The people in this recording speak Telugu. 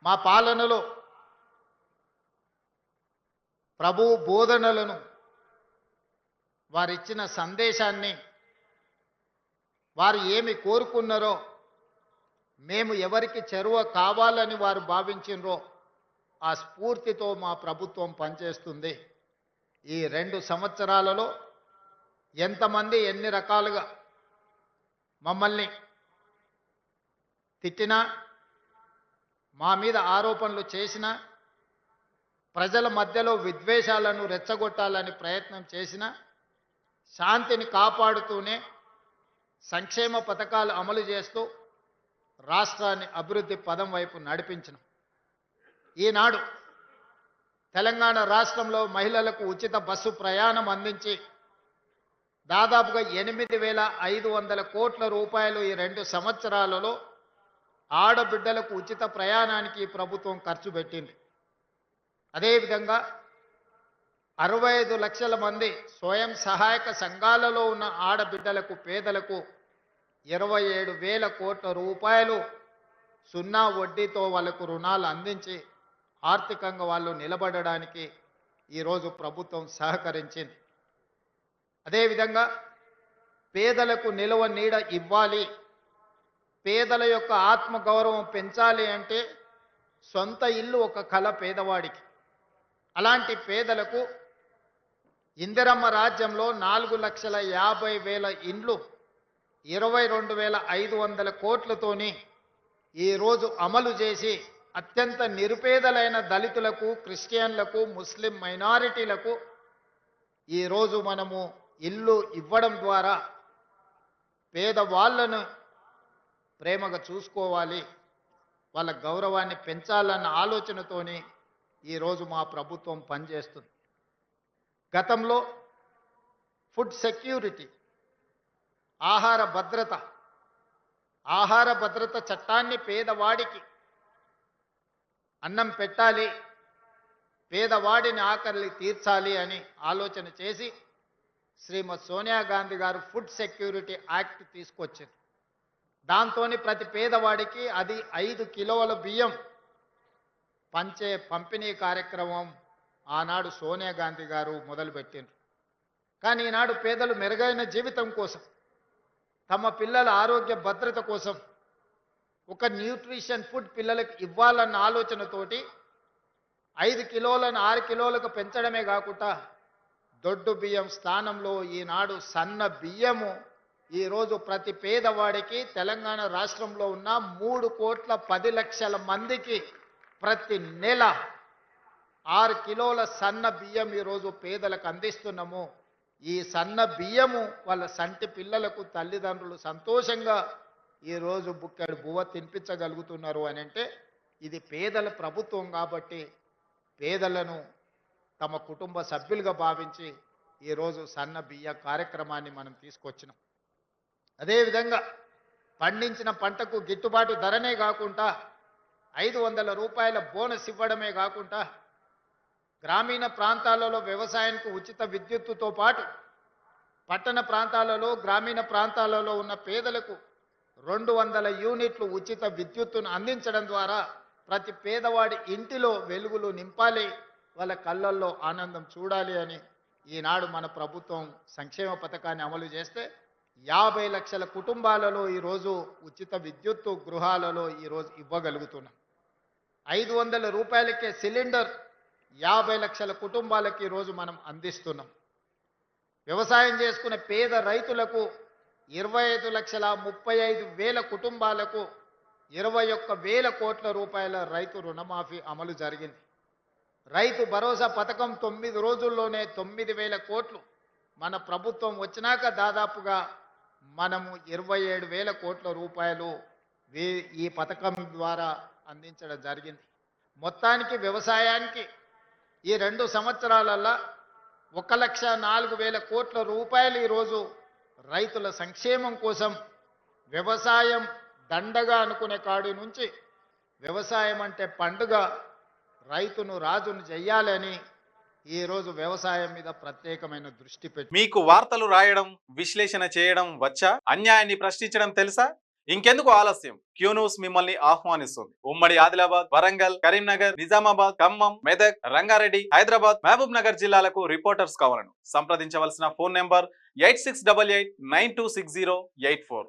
మా పాలనలో ప్రభువు బోధనలను వారిచ్చిన సందేశాన్ని వారు ఏమి కోరుకున్నారో మేము ఎవరికి చెరువ కావాలని వారు భావించినరో ఆ స్ఫూర్తితో మా ప్రభుత్వం పనిచేస్తుంది. ఈ 2 సంవత్సరాలలో ఎంతమంది ఎన్ని రకాలుగా మమ్మల్ని తిట్టినా, మా మీద ఆరోపణలు చేసినా, ప్రజల మధ్యలో విద్వేషాలను రెచ్చగొట్టాలని ప్రయత్నం చేసినా శాంతిని కాపాడుతూనే సంక్షేమ పథకాలు అమలు చేస్తూ రాష్ట్రాన్ని అభివృద్ధి పదం వైపు నడిపించిన ఈనాడు తెలంగాణ రాష్ట్రంలో మహిళలకు ఉచిత బస్సు ప్రయాణం అందించి దాదాపుగా 8,500 కోట్ల రూపాయలు ఈ 2 సంవత్సరాలలో ఆడబిడ్డలకు ఉచిత ప్రయాణానికి ప్రభుత్వం ఖర్చు పెట్టింది. అదేవిధంగా 65 లక్షల మంది స్వయం సహాయక సంఘాలలో ఉన్న ఆడబిడ్డలకు పేదలకు 27,000 కోట్ల రూపాయలు సున్నా వడ్డీతో వాళ్ళకు రుణాలు అందించి ఆర్థికంగా వాళ్ళు నిలబడడానికి ఈరోజు ప్రభుత్వం సహకరించింది. అదేవిధంగా పేదలకు నిలువ నీడ ఇవ్వాలి, పేదల యొక్క ఆత్మగౌరవం పెంచాలి అంటే సొంత ఇల్లు ఒక కల పేదవాడికి. అలాంటి పేదలకు ఇందిరమ్మ రాజ్యంలో 4,50,000 ఇండ్లు 22,500 కోట్లతోని ఈరోజు అమలు చేసి అత్యంత నిరుపేదలైన దళితులకు, క్రిస్టియన్లకు, ముస్లిం మైనారిటీలకు ఈరోజు మనము ఇల్లు ఇవ్వడం ద్వారా పేదవాళ్లను ప్రేమగా చూసుకోవాలి, వాళ్ళ గౌరవాన్ని పెంచాలన్న ఆలోచనతోని ఈరోజు మా ప్రభుత్వం పనిచేస్తుంది. గతంలో ఫుడ్ సెక్యూరిటీ, ఆహార భద్రత చట్టాన్ని పేదవాడికి అన్నం పెట్టాలి, పేదవాడిని ఆకలి తీర్చాలి అని ఆలోచన చేసి శ్రీమతి సోనియా గాంధీ గారు ఫుడ్ సెక్యూరిటీ యాక్ట్ తీసుకొచ్చారు. దాంతో ప్రతి పేదవాడికి అది 5 కిలోల బియ్యం పంపిణీ కార్యక్రమం ఆనాడు సోనియా గాంధీ గారు మొదలుపెట్టిండ్రు. కానీ ఈనాడు పేదలు మెరుగైన జీవితం కోసం, తమ పిల్లల ఆరోగ్య భద్రత కోసం ఒక న్యూట్రిషన్ ఫుడ్ పిల్లలకు ఇవ్వాలన్న ఆలోచనతోటి 5 కిలోలను 6 కిలోలకు పెంచడమే కాకుండా దొడ్డు బియ్యం స్థానంలో ఈనాడు సన్న బియ్యము ఈరోజు ప్రతి పేదవాడికి తెలంగాణ రాష్ట్రంలో ఉన్న 3,10,00,000 మందికి ప్రతి నెల 6 కిలోల సన్న బియ్యం ఈరోజు పేదలకు అందిస్తున్నాము. ఈ సన్న బియ్యము వాళ్ళ సంటి పిల్లలకు తల్లిదండ్రులు సంతోషంగా ఈరోజు బుక్కెడు బువ్వ తినిపించగలుగుతున్నారు అని అంటే ఇది పేదల ప్రభుత్వం కాబట్టి పేదలను తమ కుటుంబ సభ్యులుగా భావించి ఈరోజు సన్న బియ్య కార్యక్రమాన్ని మనం తీసుకొచ్చినాం. అదేవిధంగా పండించిన పంటకు గిట్టుబాటు ధరనే కాకుండా 500 రూపాయల బోనస్ ఇవ్వడమే కాకుండా గ్రామీణ ప్రాంతాలలో వ్యవసాయానికి ఉచిత విద్యుత్తుతో పాటు పట్టణ ప్రాంతాలలో, గ్రామీణ ప్రాంతాలలో ఉన్న పేదలకు 200 యూనిట్లు ఉచిత విద్యుత్తును అందించడం ద్వారా ప్రతి పేదవాడి ఇంటిలో వెలుగులు నింపాలి, వాళ్ళ కళ్ళల్లో ఆనందం చూడాలి అని ఈనాడు మన ప్రభుత్వం సంక్షేమ పథకాన్ని అమలు చేస్తే 50 లక్షల కుటుంబాలలో ఈరోజు ఉచిత విద్యుత్తు గృహాలలో ఈరోజు ఇవ్వగలుగుతున్నాం. 500 రూపాయలకే సిలిండర్ 50 లక్షల కుటుంబాలకి ఈరోజు మనం అందిస్తున్నాం. వ్యవసాయం చేసుకునే పేద రైతులకు 25,35,000 కుటుంబాలకు 21,000 కోట్ల రూపాయల రైతు రుణమాఫీ అమలు జరిగింది. రైతు భరోసా పథకం 9 రోజుల్లోనే 9,000 కోట్లు మన ప్రభుత్వం వచ్చినాక దాదాపుగా మనము 27,000 కోట్ల రూపాయలు ఈ పథకం ద్వారా అందించడం జరిగింది. మొత్తానికి వ్యవసాయానికి ఈ 2 సంవత్సరాలలో 1,04,000 కోట్ల రూపాయలు ఈరోజు రైతుల సంక్షేమం కోసం, వ్యవసాయం దండగా అనుకునే కాడి నుంచి వ్యవసాయం అంటే పండుగ, రైతును రాజును చెయ్యాలని ఈరోజు వ్యవసాయం మీద ప్రత్యేకమైన దృష్టి పెట్టి మీకు వార్తలు రాయడం, విశ్లేషణ చేయడం వచ్చా? అన్యాయాన్ని ప్రశ్నించడం తెలుసా? ఇంకెందుకు ఆలస్యం, క్యూ న్యూస్ మిమ్మల్ని ఆహ్వానిస్తుంది. ఉమ్మడి ఆదిలాబాద్, వరంగల్, కరీంనగర్, నిజామాబాద్, ఖమ్మం, మెదక్, రంగారెడ్డి, హైదరాబాద్, మహబూబ్ నగర్ జిల్లాలకు రిపోర్టర్స్ కావాలను సంప్రదించవలసిన ఫోన్ నెంబర్ 8688926084.